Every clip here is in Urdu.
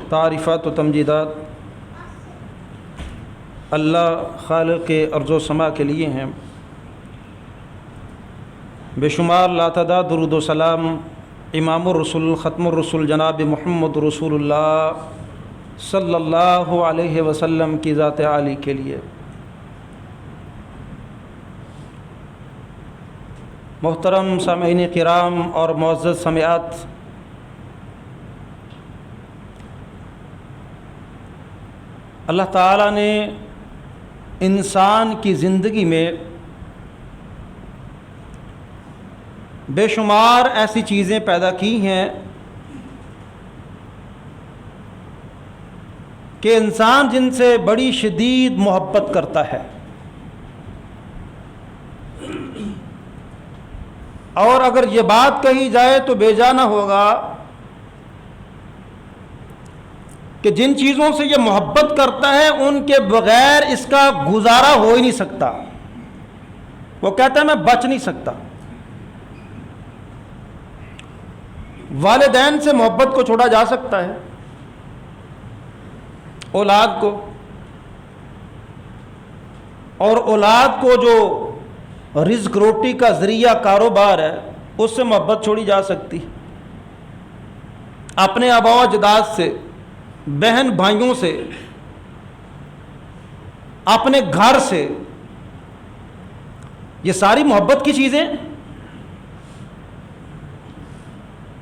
تعریفات و تمجیدات اللہ خالق ارض و سما کے لیے ہیں۔ بے شمار لاتعداد درود و سلام امام الرسول ختم الرسول جناب محمد رسول اللہ صلی اللہ علیہ وسلم کی ذات عالی کے لیے۔ محترم سامعین کرام اور معزز سامعات، اللہ تعالیٰ نے انسان کی زندگی میں بے شمار ایسی چیزیں پیدا کی ہیں کہ انسان جن سے بڑی شدید محبت کرتا ہے، اور اگر یہ بات کہی جائے تو بے جا نہ ہوگا کہ جن چیزوں سے یہ محبت کرتا ہے ان کے بغیر اس کا گزارا ہو ہی نہیں سکتا۔ وہ کہتا ہے میں بچ نہیں سکتا۔ والدین سے محبت کو چھوڑا جا سکتا ہے، اولاد کو، اور اولاد کو جو رزق روٹی کا ذریعہ کاروبار ہے اس سے محبت چھوڑی جا سکتی، اپنے آباء و اجداد سے، بہن بھائیوں سے، اپنے گھر سے، یہ ساری محبت کی چیزیں،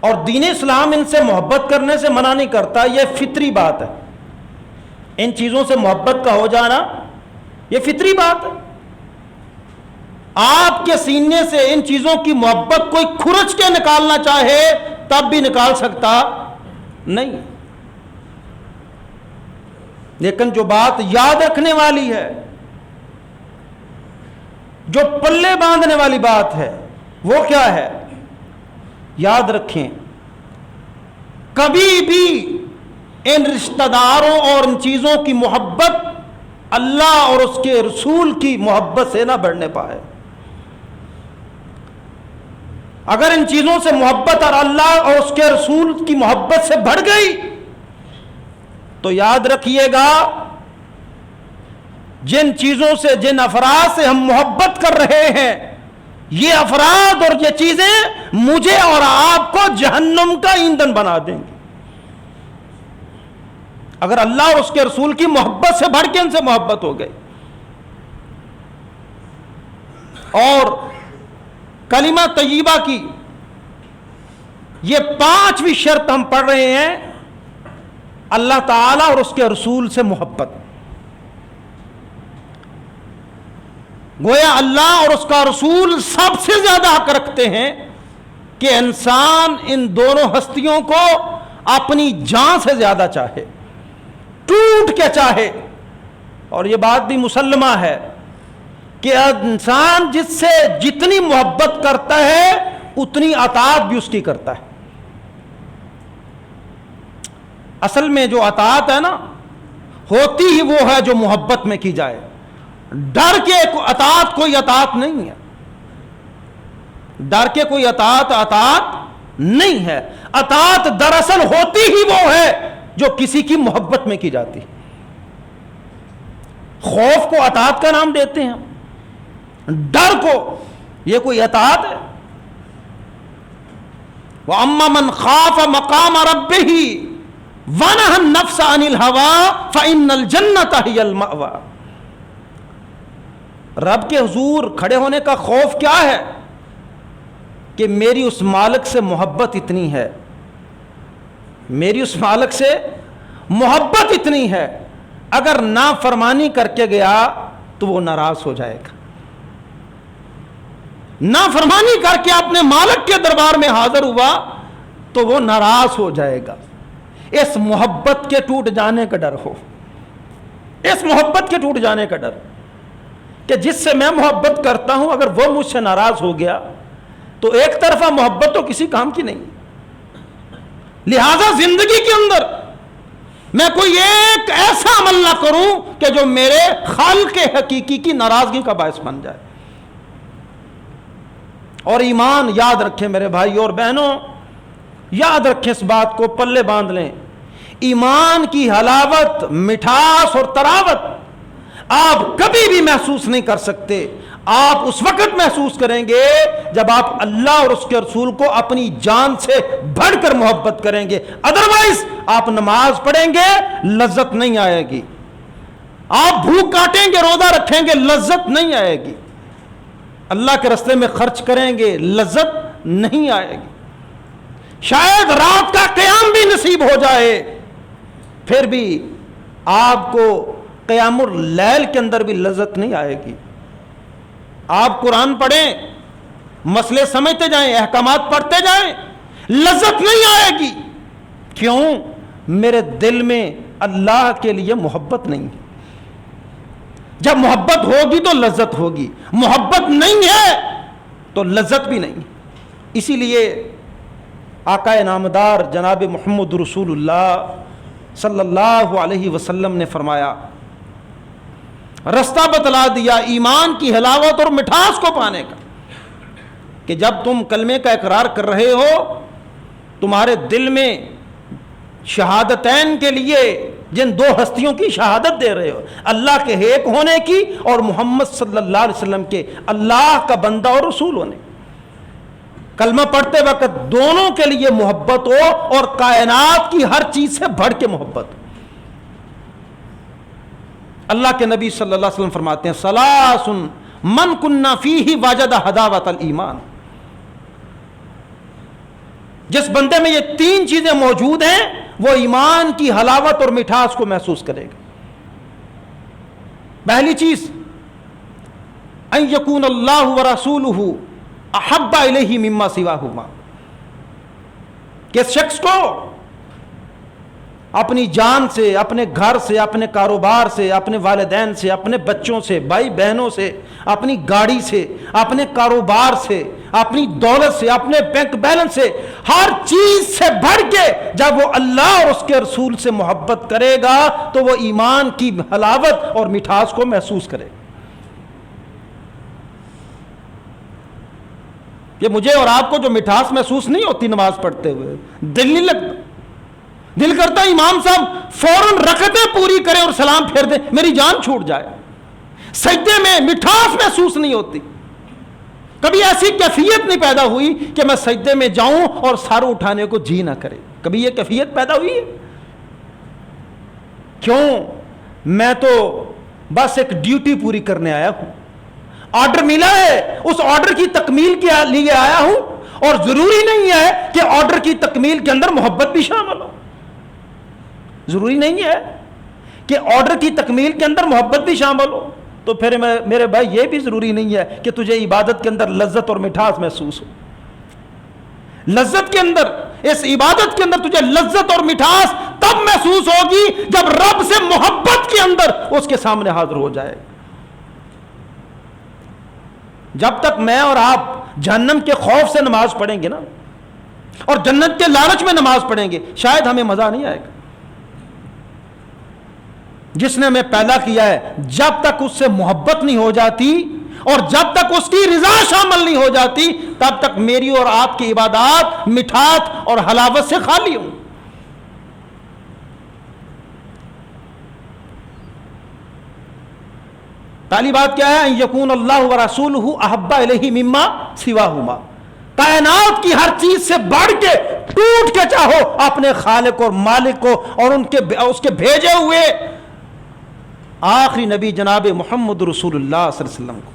اور دین اسلام ان سے محبت کرنے سے منع نہیں کرتا، یہ فطری بات ہے۔ ان چیزوں سے محبت کا ہو جانا یہ فطری بات ہے۔ آپ کے سینے سے ان چیزوں کی محبت کوئی کھرچ کے نکالنا چاہے تب بھی نکال سکتا نہیں، لیکن جو بات یاد رکھنے والی ہے، جو پلے باندھنے والی بات ہے، وہ کیا ہے؟ یاد رکھیں، کبھی بھی ان رشتہ داروں اور ان چیزوں کی محبت اللہ اور اس کے رسول کی محبت سے نہ بڑھنے پائے۔ اگر ان چیزوں سے محبت اور اللہ اور اس کے رسول کی محبت سے بڑھ گئی تو یاد رکھیے گا، جن چیزوں سے، جن افراد سے ہم محبت کر رہے ہیں، یہ افراد اور یہ چیزیں مجھے اور آپ کو جہنم کا ایندھن بنا دیں گے۔ اگر اللہ اور اس کے رسول کی محبت سے بڑھ کے ان سے محبت ہو گئی۔ اور کلمہ طیبہ کی یہ 5ویں شرط ہم پڑھ رہے ہیں، اللہ تعالیٰ اور اس کے رسول سے محبت۔ گویا اللہ اور اس کا رسول سب سے زیادہ حق رکھتے ہیں کہ انسان ان دونوں ہستیوں کو اپنی جان سے زیادہ چاہے، ٹوٹ کے چاہے۔ اور یہ بات بھی مسلمہ ہے کہ انسان جس سے جتنی محبت کرتا ہے اتنی اطاعت بھی اس کی کرتا ہے۔ اصل میں جو اطاعت ہے نا، ہوتی ہی وہ ہے جو محبت میں کی جائے۔ ڈر کے اطاعت کوئی اطاعت نہیں ہے، ڈر کے کوئی اطاعت نہیں ہے۔ اطاعت دراصل ہوتی ہی وہ ہے جو کسی کی محبت میں کی جاتی۔ خوف کو اطاعت کا نام دیتے ہیں، ڈر کو یہ کوئی اطاعت ہے؟ وَأَمَّا مَنْ خَافَ مَقَامَ رَبِّهِ وَنَهَى النَّفْسَ عَنِ الْهَوَىٰ فَإِنَّ الْجَنَّةَ هِيَ الْمَأْوَىٰ۔ رب کے حضور کھڑے ہونے کا خوف کیا ہے؟ کہ میری اس مالک سے محبت اتنی ہے، میری اس مالک سے محبت اتنی ہے، اگر نافرمانی کر کے گیا تو وہ ناراض ہو جائے گا۔ نافرمانی کر کے اپنے مالک کے دربار میں حاضر ہوا تو وہ ناراض ہو جائے گا۔ اس محبت کے ٹوٹ جانے کا ڈر ہو، اس محبت کے ٹوٹ جانے کا ڈر کہ جس سے میں محبت کرتا ہوں اگر وہ مجھ سے ناراض ہو گیا تو ایک طرفہ محبت تو کسی کام کی نہیں۔ لہذا زندگی کے اندر میں کوئی ایک ایسا عمل نہ کروں کہ جو میرے خالق حقیقی کی ناراضگی کا باعث بن جائے۔ اور ایمان یاد رکھیں میرے بھائی اور بہنوں، یاد رکھیں اس بات کو، پلے باندھ لیں، ایمان کی حلاوت، مٹھاس اور تراوت آپ کبھی بھی محسوس نہیں کر سکتے. آپ اس وقت محسوس کریں گے جب آپ اللہ اور اس کے رسول کو اپنی جان سے بڑھ کر محبت کریں گے. ادروائز آپ نماز پڑھیں گے، لذت نہیں آئے گی. آپ بھوک کاٹیں گے، روزہ رکھیں گے، لذت نہیں آئے گی. اللہ کے راستے میں خرچ کریں گے، لذت نہیں آئے گی. شاید رات کا قیام بھی نصیب ہو جائے، پھر بھی آپ کو قیام اللیل کے اندر بھی لذت نہیں آئے گی. آپ قرآن پڑھیں، مسئلے سمجھتے جائیں، احکامات پڑھتے جائیں، لذت نہیں آئے گی. کیوں؟ میرے دل میں اللہ کے لیے محبت نہیں ہے. جب محبت ہوگی تو لذت ہوگی، محبت نہیں ہے تو لذت بھی نہیں. اسی لیے آقا نامدار جناب محمد رسول اللہ صلی اللہ علیہ وسلم نے فرمایا، رستہ بتلا دیا ایمان کی حلاوت اور مٹھاس کو پانے کا، کہ جب تم کلمے کا اقرار کر رہے ہو، تمہارے دل میں شہادتین کے لیے جن دو ہستیوں کی شہادت دے رہے ہو، اللہ کے ایک ہونے کی اور محمد صلی اللہ علیہ وسلم کے اللہ کا بندہ اور رسول ہونے، کلمہ پڑھتے وقت دونوں کے لیے محبت ہو اور کائنات کی ہر چیز سے بڑھ کے محبت ہو. اللہ کے نبی صلی اللہ علیہ وسلم فرماتے ہیں، ثلاث من کنا فیہ وجد حلاوۃ الایمان. جس بندے میں یہ تین چیزیں موجود ہیں وہ ایمان کی حلاوت اور مٹھاس کو محسوس کرے گا. پہلی چیز، ان یکون اللہ ورسولہ احب الیہ مما سواہما، کہ اس شخص کو اپنی جان سے، اپنے گھر سے، اپنے کاروبار سے، اپنے والدین سے، اپنے بچوں سے، بھائی بہنوں سے، اپنی گاڑی سے، اپنے کاروبار سے، اپنی دولت سے، اپنے بینک بیلنس سے، ہر چیز سے بڑھ کے جب وہ اللہ اور اس کے رسول سے محبت کرے گا تو وہ ایمان کی حلاوت اور مٹھاس کو محسوس کرے گا. یہ مجھے اور آپ کو جو مٹھاس محسوس نہیں ہوتی نماز پڑھتے ہوئے، دل نہیں لگتا. دل کرتا امام صاحب فوراً رکعتیں پوری کریں اور سلام پھیر دیں، میری جان چھوٹ جائے. سجدے میں مٹھاس محسوس نہیں ہوتی. کبھی ایسی کیفیت نہیں پیدا ہوئی کہ میں سجدے میں جاؤں اور سر اٹھانے کو جی نہ کرے. کبھی یہ کیفیت پیدا ہوئی ہے؟ کیوں؟ میں تو بس ایک ڈیوٹی پوری کرنے آیا ہوں، آرڈر ملا ہے، اس آرڈر کی تکمیل کے لیے آیا ہوں، اور ضروری نہیں ہے کہ آرڈر کی تکمیل کے اندر محبت بھی شامل ہو. ضروری نہیں ہے کہ آرڈر کی تکمیل کے اندر محبت بھی شامل ہو. تو پھر میرے بھائی یہ بھی ضروری نہیں ہے کہ تجھے عبادت کے اندر لذت اور مٹھاس محسوس ہو. لذت کے اندر، اس عبادت کے اندر تجھے لذت اور مٹھاس تب محسوس ہوگی جب رب سے محبت کے اندر اس کے سامنے حاضر ہو جائے. جب تک میں اور آپ جہنم کے خوف سے نماز پڑھیں گے نا، اور جنت کے لالچ میں نماز پڑھیں گے، شاید ہمیں مزہ نہیں آئے گا. جس نے ہمیں پیدا کیا ہے، جب تک اس سے محبت نہیں ہو جاتی اور جب تک اس کی رضا شامل نہیں ہو جاتی، تب تک میری اور آپ کی عبادات مٹھاس اور حلاوت سے خالی ہوں. پہلی بات کیا ہے؟ ان یکون اللہ ورسولہ احب الیہ مما سواہما. کائنات کی ہر چیز سے بڑھ کے ٹوٹ کے چاہو اپنے خالق اور مالک کو اور اس کے بھیجے ہوئے آخری نبی جناب محمد رسول اللہ صلی اللہ علیہ وسلم کو.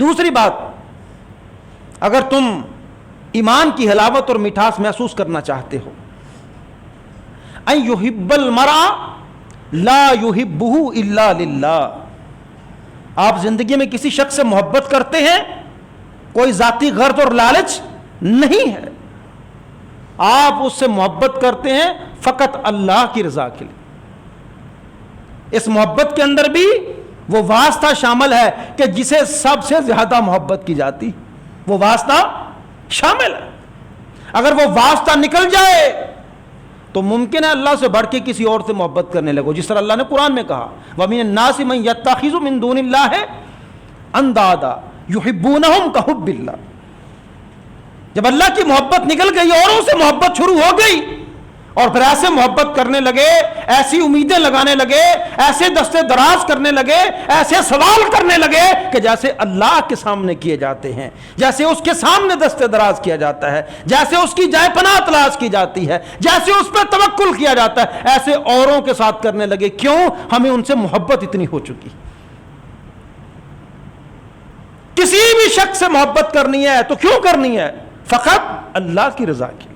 دوسری بات، اگر تم ایمان کی حلاوت اور مٹھاس محسوس کرنا چاہتے ہو، ان یحب المرء لا یحبہ الا للہ. آپ زندگی میں کسی شخص سے محبت کرتے ہیں، کوئی ذاتی غرض اور لالچ نہیں ہے، آپ اس سے محبت کرتے ہیں فقط اللہ کی رضا کے لیے. اس محبت کے اندر بھی وہ واسطہ شامل ہے کہ جسے سب سے زیادہ محبت کی جاتی، وہ واسطہ شامل ہے. اگر وہ واسطہ نکل جائے تو ممکن ہے اللہ سے بڑھ کے کسی اور سے محبت کرنے لگو، جس طرح اللہ نے قرآن میں کہا وَمِنَ النَّاسِ مَن يَتَّخِذُ مِن دُونِ اللَّهِ أَندَادًا يُحِبُّونَهُمْ كَحُبِّ اللَّهِ. جب اللہ کی محبت نکل گئی، اوروں سے محبت شروع ہو گئی، اور پھر ایسے محبت کرنے لگے، ایسی امیدیں لگانے لگے، ایسے دستے دراز کرنے لگے، ایسے سوال کرنے لگے کہ جیسے اللہ کے سامنے کیے جاتے ہیں، جیسے اس کے سامنے دستے دراز کیا جاتا ہے، جیسے اس کی جائے پناہ تلاش کی جاتی ہے، جیسے اس پہ توکل کیا جاتا ہے، ایسے اوروں کے ساتھ کرنے لگے۔ کیوں؟ ہمیں ان سے محبت اتنی ہو چکی۔ کسی بھی شخص سے محبت کرنی ہے تو کیوں کرنی ہے؟ فقط اللہ کی رضا کی،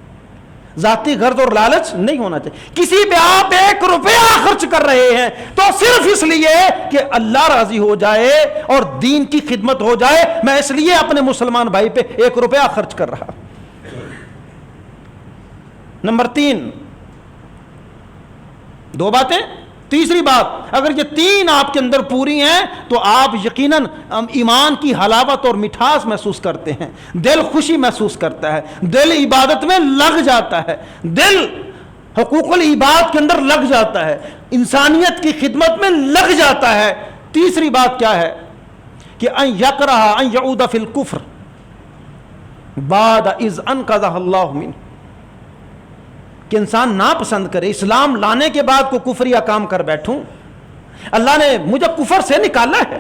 ذاتی غرض اور لالچ نہیں ہونا چاہیے۔ کسی پہ آپ 1 روپیہ خرچ کر رہے ہیں تو صرف اس لیے کہ اللہ راضی ہو جائے اور دین کی خدمت ہو جائے، میں اس لیے اپنے مسلمان بھائی پہ 1 روپیہ خرچ کر رہا۔ نمبر 3، 2 باتیں۔ تیسری بات، اگر یہ 3 آپ کے اندر پوری ہیں تو آپ یقیناً ایمان کی حلاوت اور مٹھاس محسوس کرتے ہیں، دل خوشی محسوس کرتا ہے، دل عبادت میں لگ جاتا ہے، دل حقوق العباد کے اندر لگ جاتا ہے، انسانیت کی خدمت میں لگ جاتا ہے۔ تیسری بات کیا ہے کہ ان یکرہ ان یعود فی الکفر بعد اذ انقذہ اللہ منہ، کہ انسان ناپسند کرے اسلام لانے کے بعد کو کفریہ کام کر بیٹھوں۔ اللہ نے مجھے کفر سے نکالا ہے،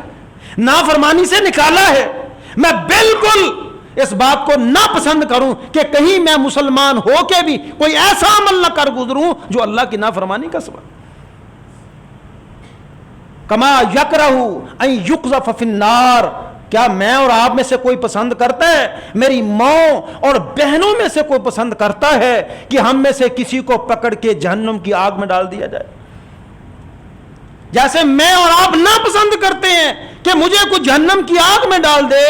نافرمانی سے نکالا ہے، میں بالکل اس بات کو ناپسند کروں کہ کہیں میں مسلمان ہو کے بھی کوئی ایسا عمل نہ کر گزروں جو اللہ کی نافرمانی کا سبب۔ کما یکرہ ان یقذف فی النار، کیا میں اور آپ میں سے کوئی پسند کرتا ہے، میری ماں اور بہنوں میں سے کوئی پسند کرتا ہے کہ ہم میں سے کسی کو پکڑ کے جہنم کی آگ میں ڈال دیا جائے؟ جیسے میں اور آپ ناپسند کرتے ہیں کہ مجھے کوئی جہنم کی آگ میں ڈال دے،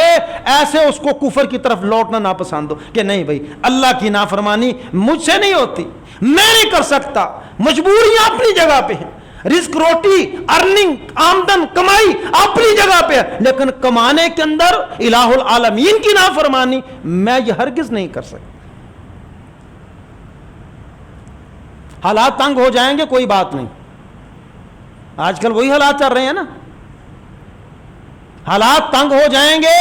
ایسے اس کو کفر کی طرف لوٹنا ناپسند ہو کہ نہیں بھائی اللہ کی نافرمانی مجھ سے نہیں ہوتی، میں نہیں کر سکتا، مجبوریاں اپنی جگہ پہ ہیں، رزق روٹی ارننگ آمدن کمائی اپنی جگہ پہ ہے، لیکن کمانے کے اندر الہ العالمین کی نافرمانی میں یہ ہرگز نہیں کر سکتا۔ حالات تنگ ہو جائیں گے کوئی بات نہیں، آج کل وہی حالات چل رہے ہیں نا، حالات تنگ ہو جائیں گے،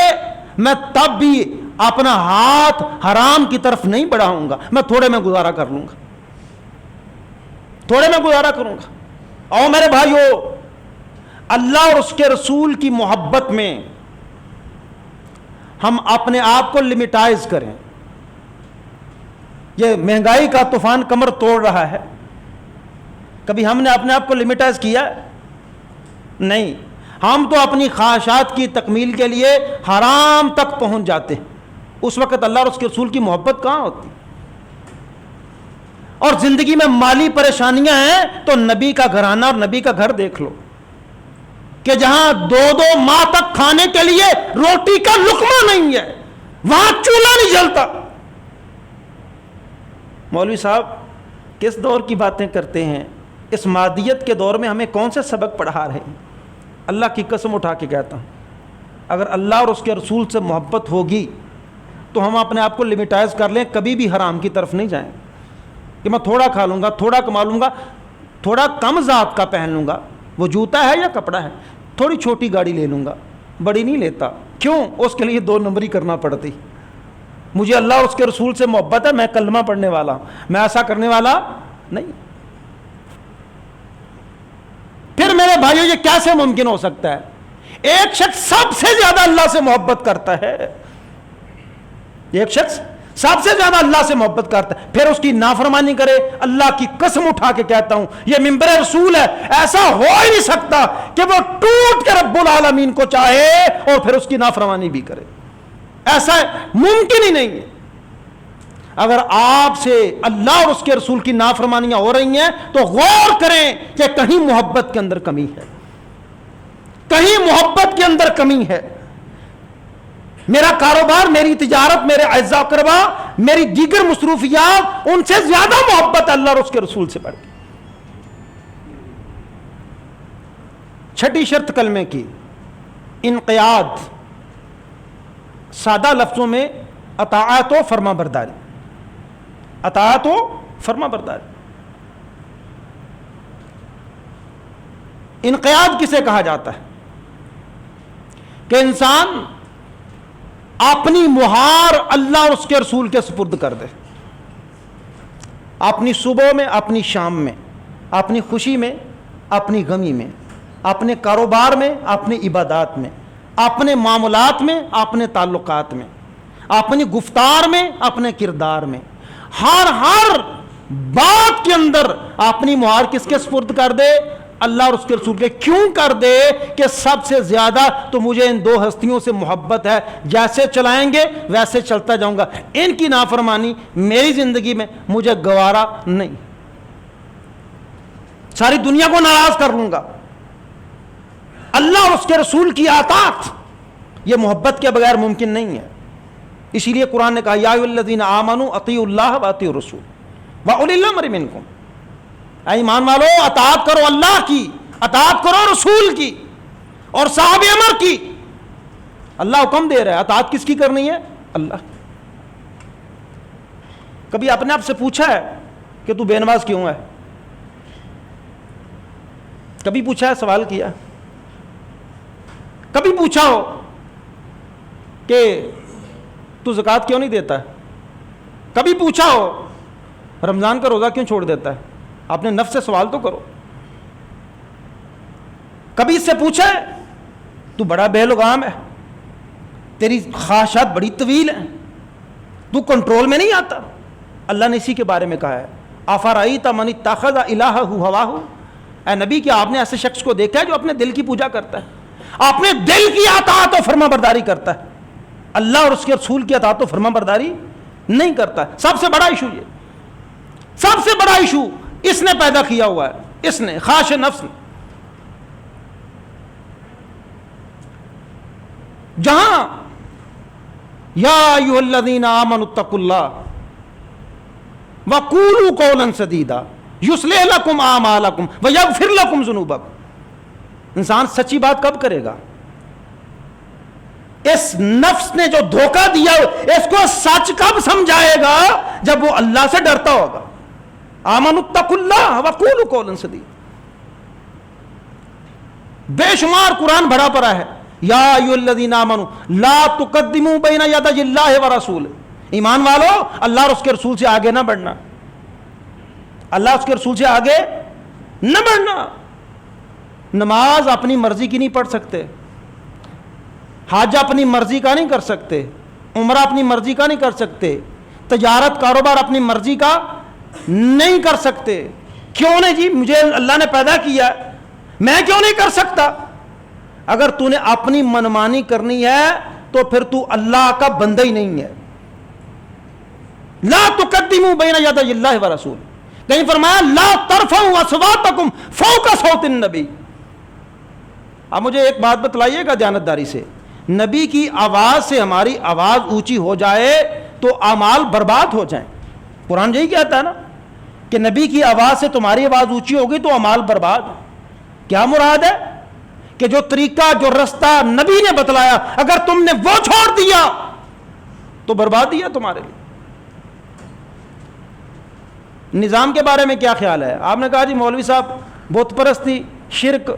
میں تب بھی اپنا ہاتھ حرام کی طرف نہیں بڑھاؤں گا، میں تھوڑے میں گزارا کر لوں گا، تھوڑے میں گزارا کروں گا۔ اور میرے بھائیو، اللہ اور اس کے رسول کی محبت میں ہم اپنے آپ کو لمیٹائز کریں۔ یہ مہنگائی کا طوفان کمر توڑ رہا ہے، کبھی ہم نے اپنے آپ کو لمیٹائز کیا؟ نہیں، ہم تو اپنی خواہشات کی تکمیل کے لیے حرام تک پہنچ جاتے ہیں۔ اس وقت اللہ اور اس کے رسول کی محبت کہاں ہوتی؟ اور زندگی میں مالی پریشانیاں ہیں تو نبی کا گھرانہ اور نبی کا گھر دیکھ لو کہ جہاں 2 ماہ تک کھانے کے لیے روٹی کا لقمہ نہیں ہے، وہاں چولہا نہیں جلتا۔ مولوی صاحب کس دور کی باتیں کرتے ہیں؟ اس مادیت کے دور میں ہمیں کون سے سبق پڑھا رہے ہیں؟ اللہ کی قسم اٹھا کے کہتا ہوں، اگر اللہ اور اس کے رسول سے محبت ہوگی تو ہم اپنے آپ کو لمیٹائز کر لیں، کبھی بھی حرام کی طرف نہیں جائیں کہ میں تھوڑا کھا لوں گا، تھوڑا کما لوں گا، تھوڑا کم ذات کا پہن لوں گا، وہ جوتا ہے یا کپڑا ہے، تھوڑی چھوٹی گاڑی لے لوں گا، بڑی نہیں لیتا۔ کیوں؟ اس کے لیے 2 نمبری کرنا پڑتی۔ مجھے اللہ اور اس کے رسول سے محبت ہے، میں کلمہ پڑھنے والا ہوں، میں ایسا کرنے والا نہیں۔ پھر میرے بھائیو یہ کیسے ممکن ہو سکتا ہے؟ ایک شخص سب سے زیادہ اللہ سے محبت کرتا ہے، ایک شخص سب سے زیادہ اللہ سے محبت کرتا ہے، پھر اس کی نافرمانی کرے، اللہ کی قسم اٹھا کے کہتا ہوں یہ ممبر رسول ہے، ایسا ہو ہی نہیں سکتا کہ وہ ٹوٹ کے رب العالمین کو چاہے اور پھر اس کی نافرمانی بھی کرے، ایسا ممکن ہی نہیں ہے۔ اگر آپ سے اللہ اور اس کے رسول کی نافرمانیاں ہو رہی ہیں تو غور کریں کہ کہیں محبت کے اندر کمی ہے، کہیں محبت کے اندر کمی ہے۔ میرا کاروبار، میری تجارت، میرے اعزاء و اقربا، میری دیگر مصروفیات، ان سے زیادہ محبت اللہ اور اس کے رسول سے بڑھ گئی۔ 6 شرط کلمے کی انقیاد، سادہ لفظوں میں اطاعت و فرما برداری، اطاعت و فرما برداری۔ انقیاد کسے کہا جاتا ہے؟ کہ انسان اپنی مہار اللہ اور اس کے رسول کے سپرد کر دے، اپنی صبح میں، اپنی شام میں، اپنی خوشی میں، اپنی غمی میں، اپنے کاروبار میں، اپنی عبادات میں، اپنے معاملات میں، اپنے تعلقات میں، اپنی گفتار میں، اپنے کردار میں، ہر بات کے اندر اپنی مہار کس کے سپرد کر دے؟ اللہ اور اس کے رسول کے. کیوں کر دے؟ کہ سب سے زیادہ تو مجھے ان دو ہستیوں سے محبت ہے، جیسے چلائیں گے ویسے چلتا جاؤں گا، ان کی نافرمانی میری زندگی میں مجھے گوارا نہیں، ساری دنیا کو ناراض کر لوں گا. اللہ اور اس کے رسول کی اطاعت یہ محبت کے بغیر ممکن نہیں ہے. اسی لیے قرآن نے کہا یا ایھا الذین آمنوا اطیعوا اللہ واطیعوا الرسول واولی الامر منکم. اے ایمان والو، اطاعت کرو اللہ کی، اطاعت کرو رسول کی اور صاحب امر کی. اللہ حکم دے رہا ہے، اطاعت کس کی کرنی ہے؟ اللہ. کبھی اپنے آپ سے پوچھا ہے کہ تو بے نماز کیوں ہے؟ کبھی پوچھا ہے؟ سوال کیا؟ کبھی پوچھا ہو کہ تو زکوٰۃ کیوں نہیں دیتا ہے؟ کبھی پوچھا ہو رمضان کا روزہ کیوں چھوڑ دیتا ہے؟ آپ نے نفس سے سوال تو کرو. کبھی اس سے پوچھا ہے تو بڑا بے لگام ہے، تیری خواہشات بڑی طویل ہیں، تو کنٹرول میں نہیں آتا؟ اللہ نے اسی کے بارے میں کہا ہے افرأیت من اتخذ الہہ ہواہ. اے نبی، کیا آپ نے ایسے شخص کو دیکھا ہے جو اپنے دل کی پوجا کرتا ہے، اپنے دل کی اطاعت و فرما برداری کرتا ہے، اللہ اور اس کے رسول کی اطاعت و فرما برداری نہیں کرتا؟ سب سے بڑا ایشو یہ، سب سے بڑا ایشو اس نے پیدا کیا ہوا ہے، اس نے، خواہش نفس نے. جہاں یا ایھا الذین آمنوا اتقوا اللہ وقولوا قولا سدیدا یصلح لکم اعمالکم ویغفر لکم ذنوبکم. انسان سچی بات کب کرے گا؟ اس نفس نے جو دھوکہ دیا اس کو سچ کب سمجھائے گا؟ جب وہ اللہ سے ڈرتا ہوگا. آمنوا اتقوا اللہ وقولوا قولا سدیدا. بے شمار قرآن بھرا پڑا ہے یا ایھا الذین آمنوا لا تقدموا بین یدی اللہ ورسولہ. ایمان والو، اللہ اور اس کے رسول سے آگے نہ بڑھنا، اللہ اس کے رسول سے آگے نہ بڑھنا. نماز اپنی مرضی کی نہیں پڑھ سکتے، حج اپنی مرضی کا نہیں کر سکتے، عمرہ اپنی مرضی کا نہیں کر سکتے، تجارت کاروبار اپنی مرضی کا نہیں کر سکتے. کیوں نہیں جی؟ مجھے اللہ نے پیدا کیا ہے، میں کیوں نہیں کر سکتا؟ اگر تو نے اپنی منمانی کرنی ہے تو پھر تو اللہ کا بندہ ہی نہیں ہے. لا تقدموا بین یدی اللہ ورسول. کہیں فرمایا لا ترفعوا اصواتکم فوق صوت النبی. اب مجھے ایک بات بتلائیے گا دیانتداری سے، نبی کی آواز سے ہماری آواز اونچی ہو جائے تو اعمال برباد ہو جائیں. قرآن یہی کہتا ہے نا کہ نبی کی آواز سے تمہاری آواز اونچی ہوگی تو اعمال برباد. کیا مراد ہے؟ کہ جو طریقہ، جو رستہ نبی نے بتلایا اگر تم نے وہ چھوڑ دیا تو بربادی ہے تمہارے لیے. نظام کے بارے میں کیا خیال ہے؟ آپ نے کہا جی مولوی صاحب بت پرستی، شرک،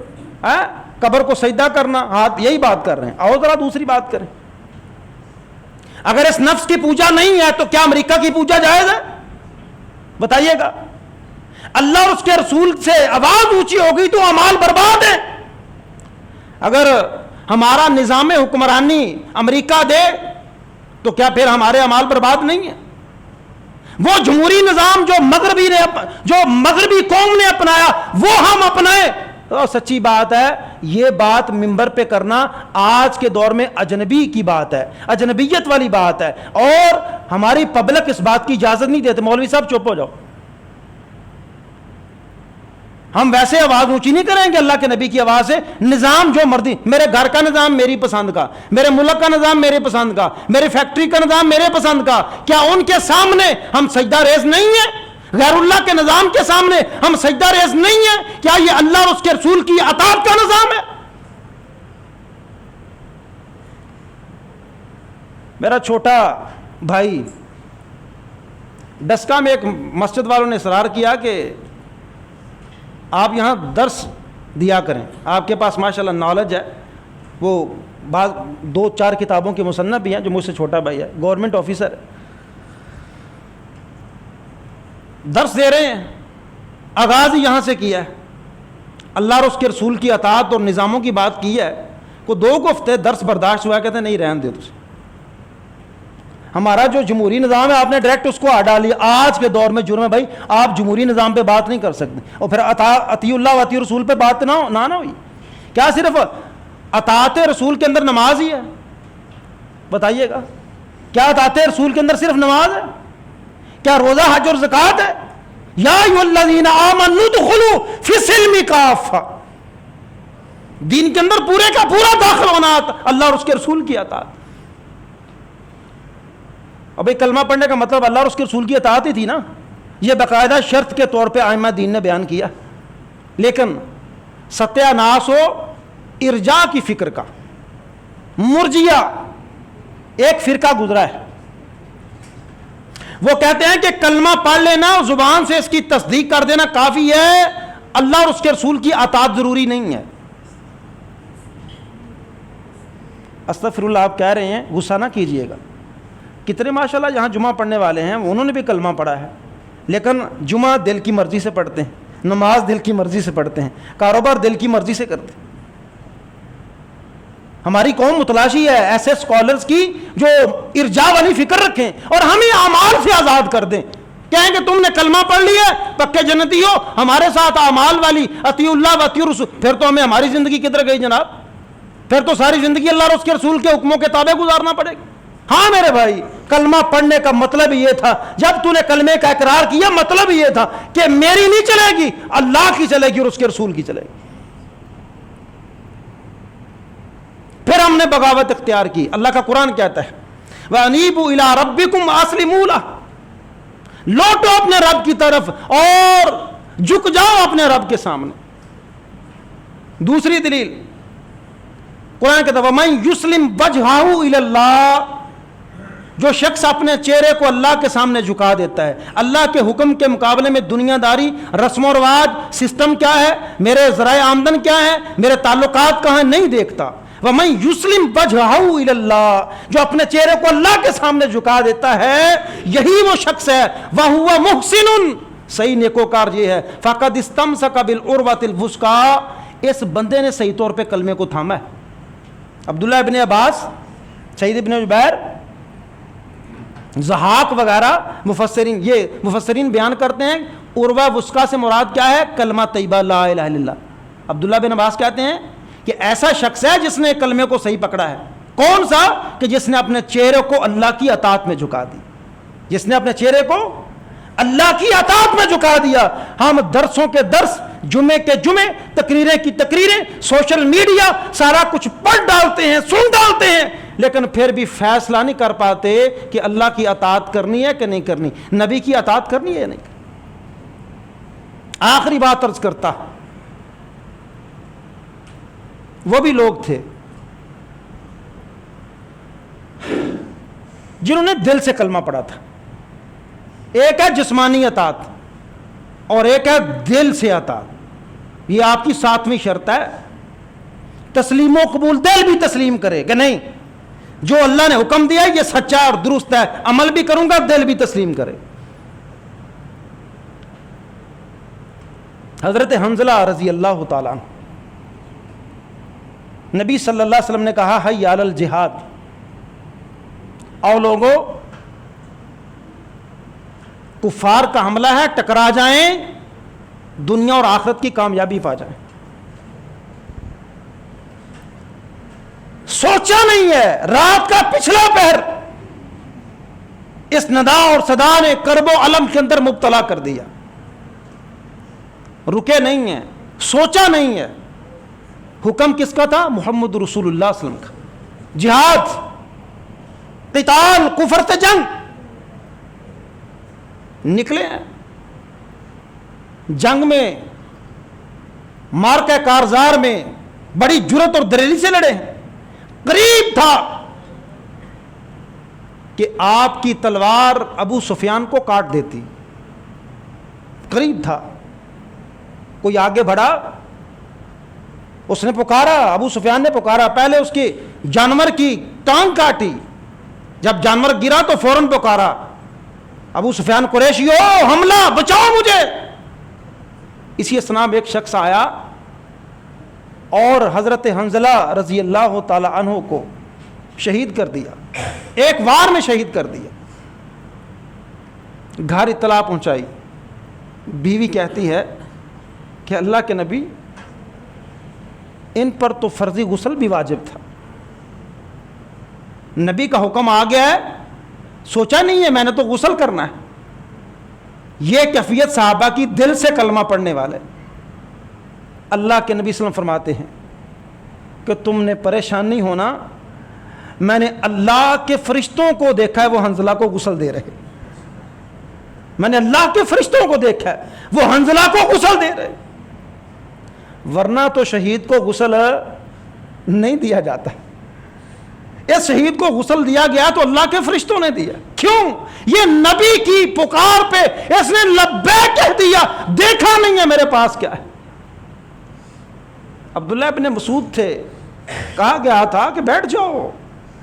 قبر کو سجدہ کرنا، ہاتھ یہی بات کر رہے ہیں. آؤ ذرا دوسری بات کریں. اگر اس نفس کی پوجا نہیں ہے تو کیا امریکہ کی پوجا جائز ہے؟ بتائیے گا. اللہ اور اس کے رسول سے آواز اونچی ہوگی تو اعمال برباد ہیں. اگر ہمارا نظام حکمرانی امریکہ دے تو کیا پھر ہمارے اعمال برباد نہیں ہیں؟ وہ جمہوری نظام جو مغربی قوم نے اپنایا وہ ہم اپنائیں تو سچی بات ہے یہ بات منبر پہ کرنا آج کے دور میں اجنبی کی بات ہے، اجنبیت والی بات ہے، اور ہماری پبلک اس بات کی اجازت نہیں دیتے. مولوی صاحب چپ ہو جاؤ، ہم ویسے آواز اونچی نہیں کریں گے اللہ کے نبی کی آواز سے. نظام جو مرضی، میرے گھر کا نظام میری پسند کا، میرے ملک کا نظام میرے پسند کا، میری فیکٹری کا نظام میرے پسند کا، کیا ان کے سامنے ہم سجدہ ریز نہیں ہیں؟ غیر اللہ کے نظام کے سامنے ہم سجدہ ریز نہیں ہیں؟ کیا یہ اللہ اور اس کے رسول کی اطاعت کا نظام ہے؟ میرا چھوٹا بھائی ڈسکا میں ایک مسجد والوں نے اصرار کیا کہ آپ یہاں درس دیا کریں، آپ کے پاس ماشاءاللہ نالج ہے. وہ بعض 2-4 کتابوں کے مصنف بھی ہیں، جو مجھ سے چھوٹا بھائی ہے، گورنمنٹ آفیسر ہے. درس دے رہے ہیں، آغاز ہی یہاں سے کیا ہے، اللہ اور اس کے رسول کی اطاعت اور نظاموں کی بات کی ہے، کو 2 ہفتے درس برداشت ہوا، کہتے ہیں نہیں رہن دے تجھے، ہمارا جو جمہوری نظام ہے آپ نے ڈائریکٹ اس کو ہٹا لیا۔ آج کے دور میں جرم ہے بھائی، آپ جمہوری نظام پہ بات نہیں کر سکتے، اور پھر اطیع اللہ و اطیع رسول پہ بات نہ ہوئی، کیا صرف اطاعت رسول کے اندر نماز ہی ہے؟ بتائیے گا، کیا اطاعت رسول کے اندر صرف نماز ہے؟ کیا روزہ، حج اور زکوٰۃ ہے؟ یا ایھا الذین آمنوا ادخلوا فی السلم کافہ، دین کے اندر پورے کا پورا داخل ہونا اللہ اور اس کے رسول کی اطاعت۔ اب کلمہ پڑھنے کا مطلب اللہ اور اس کے رسول کی اطاعت ہی تھی نا، یہ باقاعدہ شرط کے طور پہ ائمہ دین نے بیان کیا، لیکن ستیہ ناس و ارجاء کی فکر کا مرجیہ ایک فرقہ گزرا ہے، وہ کہتے ہیں کہ کلمہ پڑھ لینا، زبان سے اس کی تصدیق کر دینا کافی ہے، اللہ اور اس کے رسول کی اطاعت ضروری نہیں ہے۔ استغفر اللہ، آپ کہہ رہے ہیں، غصہ نہ کیجئے گا، کتنے ماشاءاللہ یہاں جمعہ پڑھنے والے ہیں، انہوں نے بھی کلمہ پڑھا ہے، لیکن جمعہ دل کی مرضی سے پڑھتے ہیں، نماز دل کی مرضی سے پڑھتے ہیں، کاروبار دل کی مرضی سے کرتے ہیں۔ ہماری قوم متلاشی ہے ایسے اسکالرز کی جو ارجاء والی فکر رکھیں اور ہمیں اعمال سے آزاد کر دیں، کہیں کہ تم نے کلمہ پڑھ لیا پکے جنتی ہو، ہمارے ساتھ اعمال والی اطیع اللہ و اطیع رسول، پھر تو ہمیں ہماری زندگی کدھر گئی جناب؟ پھر تو ساری زندگی اللہ اور اس کے رسول کے حکموں کے تابع گزارنا پڑے گا۔ ہاں میرے بھائی، کلمہ پڑھنے کا مطلب یہ تھا، جب تو نے کلمے کا اقرار کیا مطلب یہ تھا کہ میری نہیں چلے گی، اللہ کی چلے گی اور اس کے رسول کی چلے گی۔ پھر ہم نے بغاوت اختیار کی، اللہ کا قرآن کہتا ہے وَأَنِيبُوا إِلَىٰ رَبِّكُمْ وَأَسْلِمُوا لَهُ، لوٹو اپنے رب کی طرف اور جھک جاؤ اپنے رب کے سامنے۔ دوسری دلیل قرآن کہتا ہے وَمَن يُسْلِمْ وَجْهَهُ إِلَى اللَّهِ، جو شخص اپنے چہرے کو اللہ کے سامنے جھکا دیتا ہے، اللہ کے حکم کے مقابلے میں دنیا داری، رسم و رواج، سسٹم کیا ہے، میرے ذرائع آمدن کیا ہے، میرے تعلقات کہاں ہیں، نہیں دیکھتا۔ وَمَن يُسْلِمْ وَجْهَهُ إِلَى اللَّهِ، جو اپنے چہرے کو اللہ کے سامنے جھکا دیتا ہے، یہی وہ شخص ہے وَهُوَ مُحْسِنٌ، صحیح نیکوکار یہ ہے، فَقَدِ اسْتَمْسَكَ بِالْعُرْوَةِ الْوُثْقَىٰ، اس بندے نے صحیح طور پہ کلمے کو تھاما ہے۔ عبداللہ ابن عباس، سعید ابن جبیر، ضحاک وغیرہ مفسرین بیان کرتے ہیں عروہ وثقیٰ سے مراد کیا ہے؟ کلمہ طیبہ لا الہ الا اللہ۔ عبداللہ بن عباس کہتے ہیں کہ ایسا شخص ہے جس نے کلمے کو صحیح پکڑا ہے، کون سا؟ کہ جس نے اپنے چہرے کو اللہ کی اطاعت میں جھکا دی، جس نے اپنے چہرے کو اللہ کی اطاعت میں جھکا دیا۔ ہم درسوں کے درس، جمعے کے جمعے، تقریریں کی تقریریں، سوشل میڈیا، سارا کچھ پڑھ ڈالتے ہیں، سن ڈالتے ہیں، لیکن پھر بھی فیصلہ نہیں کر پاتے کہ اللہ کی اطاعت کرنی ہے کہ نہیں کرنی، نبی کی اطاعت کرنی ہے یا نہیں کرنی۔ آخری بات عرض کرتا، وہ بھی لوگ تھے جنہوں نے دل سے کلمہ پڑھا تھا۔ ایک ہے جسمانی اطاعت اور ایک ہے دل سے اطاعت، یہ آپ کی 7ویں شرط ہے۔ تسلیم و قبول، دل بھی تسلیم کرے کہ نہیں جو اللہ نے حکم دیا یہ سچا اور درست ہے، عمل بھی کروں گا، دل بھی تسلیم کرے۔ حضرت حنظلہ رضی اللہ تعالیٰ عنہ، نبی صلی اللہ علیہ وسلم نے کہا حی علی الجہاد، اور لوگوں کفار کا حملہ ہے، ٹکرا جائیں، دنیا اور آخرت کی کامیابی پا جائیں۔ سوچا نہیں ہے، رات کا پچھلا پہر اس ندا اور صدا نے کرب و علم کے اندر مبتلا کر دیا، رکے نہیں ہیں، سوچا نہیں ہے۔ حکم کس کا تھا؟ محمد رسول اللہ صلی اللہ علیہ وسلم کا، جہاد، قتال، کفر سے جنگ، نکلے ہیں جنگ میں، مارکہ کارزار میں بڑی جرت اور دلیری سے لڑے ہیں۔ قریب تھا کہ آپ کی تلوار ابو سفیان کو کاٹ دیتی، قریب تھا۔ کوئی آگے بڑھا، اس نے پکارا، ابو سفیان نے پکارا، پہلے اس کی جانور کی ٹانگ کاٹی، جب جانور گرا تو فوراً پکارا ابو سفیان قریشی ہو حملہ بچاؤ مجھے. اسی اسنا میں ایک شخص آیا اور حضرت حنظلہ رضی اللہ تعالی عنہ کو شہید کر دیا, ایک وار میں شہید کر دیا. گھر اطلاع پہنچائی, بیوی کہتی ہے کہ اللہ کے نبی ان پر تو فرضی غسل بھی واجب تھا, نبی کا حکم آ گیا ہے, سوچا نہیں ہے میں نے تو غسل کرنا ہے. یہ کیفیت صحابہ کی دل سے کلمہ پڑھنے والے. اللہ کے نبی صلی اللہ علیہ وسلم فرماتے ہیں کہ تم نے پریشان نہیں ہونا, میں نے اللہ کے فرشتوں کو دیکھا ہے وہ حنظلہ کو غسل دے رہے, میں نے اللہ کے فرشتوں کو دیکھا ہے وہ حنظلہ کو غسل دے رہے. ورنہ تو شہید کو غسل نہیں دیا جاتا. اس شہید کو غسل دیا گیا تو اللہ کے فرشتوں نے دیا. کیوں؟ یہ نبی کی پکار پہ اس نے لبیک کہہ دیا, دیکھا نہیں ہے میرے پاس کیا ہے. عبداللہ ابن مسعود تھے, کہا گیا تھا کہ بیٹھ جاؤ,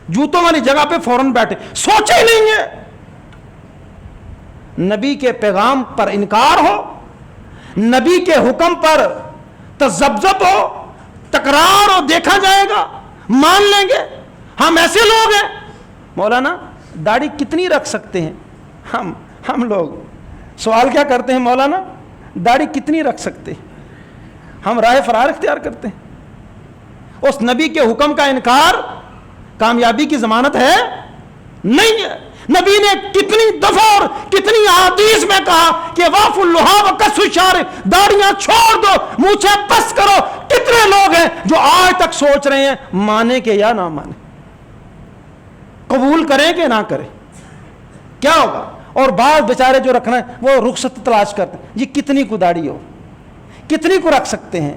جوتوں والی جگہ پہ فوراً بیٹھے, سوچے نہیں ہے. نبی کے پیغام پر انکار ہو, نبی کے حکم پر تذبذب ہو, تکرار ہو, دیکھا جائے گا, مان لیں گے. ہم ایسے لوگ ہیں. مولانا داڑھی کتنی رکھ سکتے ہیں؟ ہم لوگ سوال کیا کرتے ہیں, مولانا داڑھی کتنی رکھ سکتے ہیں؟ ہم راہ فرار اختیار کرتے ہیں. اس نبی کے حکم کا انکار کامیابی کی ضمانت ہے نہیں ہے. نبی نے کتنی دفعہ اور کتنی احادیث میں کہا کہ واف اللحا وقص الشارب, داڑیاں چھوڑ دو, مونچھیں بس کرو. کتنے لوگ ہیں جو آج تک سوچ رہے ہیں مانے کہ یا نہ مانے, قبول کریں کہ نہ کریں, کیا ہوگا. اور بعض بیچارے جو رکھنا ہے وہ رخصت تلاش کرتے ہیں, یہ کتنی کو داڑھی ہو, کتنی کو رکھ سکتے ہیں.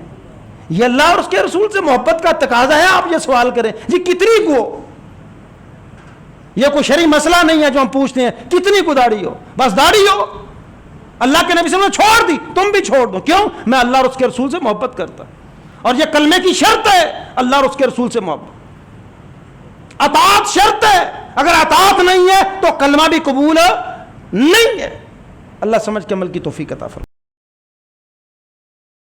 یہ اللہ اور اس کے رسول سے محبت کا تقاضا ہے. آپ یہ سوال کریں یہ کتنی کو, یہ کوئی شرعی مسئلہ نہیں ہے جو ہم پوچھتے ہیں کتنی کو داڑھی ہو. بس داڑھی ہو, اللہ کے نبی صلی اللہ علیہ وسلم نے چھوڑ دی, تم بھی چھوڑ دو. کیوں؟ میں اللہ اور اس کے رسول سے محبت کرتا, اور یہ کلمے کی شرط ہے, اللہ اور اس کے رسول سے محبت. اطاعت شرط ہے, اگر اطاعت نہیں ہے تو کلمہ بھی قبول نہیں ہے. اللہ سمجھ کے عمل کی توفیق عطا فرمائے.